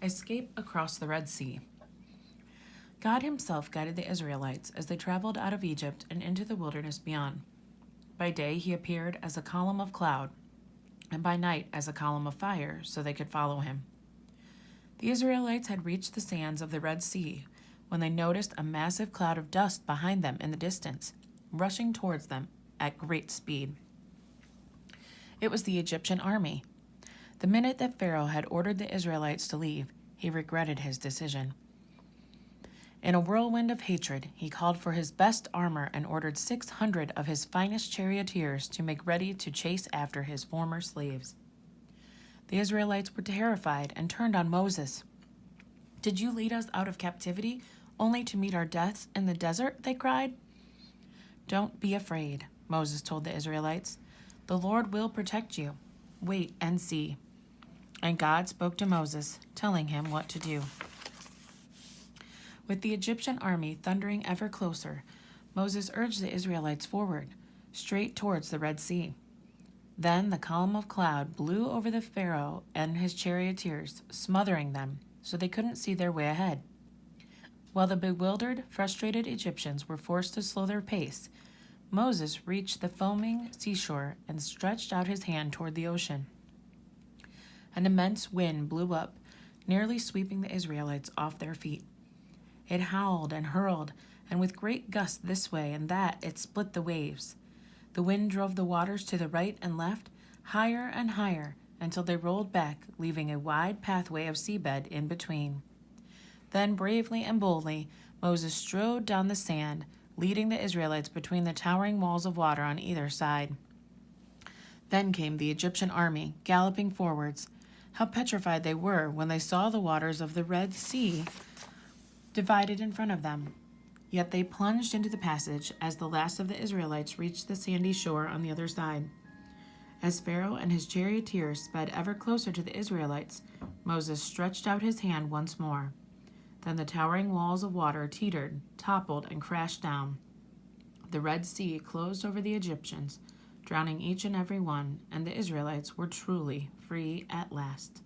Escape across the Red Sea. God himself guided the Israelites as they traveled out of Egypt and into the wilderness beyond. By day he appeared as a column of cloud, and by night as a column of fire, so they could follow him. The Israelites had reached the sands of the Red Sea when they noticed a massive cloud of dust behind them in the distance, rushing towards them at great speed. It was the Egyptian army. The minute that Pharaoh had ordered the Israelites to leave, he regretted his decision. In a whirlwind of hatred, he called for his best armor and ordered 600 of his finest charioteers to make ready to chase after his former slaves. The Israelites were terrified and turned on Moses. "Did you lead us out of captivity only to meet our deaths in the desert?" they cried. "Don't be afraid," Moses told the Israelites. "The Lord will protect you. Wait and see." And God spoke to Moses, telling him what to do. With the Egyptian army thundering ever closer, Moses urged the Israelites forward, straight towards the Red Sea. Then the column of cloud blew over the Pharaoh and his charioteers, smothering them so they couldn't see their way ahead. While the bewildered, frustrated Egyptians were forced to slow their pace, Moses reached the foaming seashore and stretched out his hand toward the ocean. An immense wind blew up, nearly sweeping the Israelites off their feet. It howled and hurled, and with great gusts this way and that, it split the waves. The wind drove the waters to the right and left, higher and higher, until they rolled back, leaving a wide pathway of seabed in between. Then, bravely and boldly, Moses strode down the sand, leading the Israelites between the towering walls of water on either side. Then came the Egyptian army, galloping forwards. How petrified they were when they saw the waters of the Red Sea divided in front of them. Yet they plunged into the passage as the last of the Israelites reached the sandy shore on the other side. As Pharaoh and his charioteers sped ever closer to the Israelites, Moses stretched out his hand once more. Then the towering walls of water teetered, toppled, and crashed down. The Red Sea closed over the Egyptians, drowning each and every one, and the Israelites were truly free at last.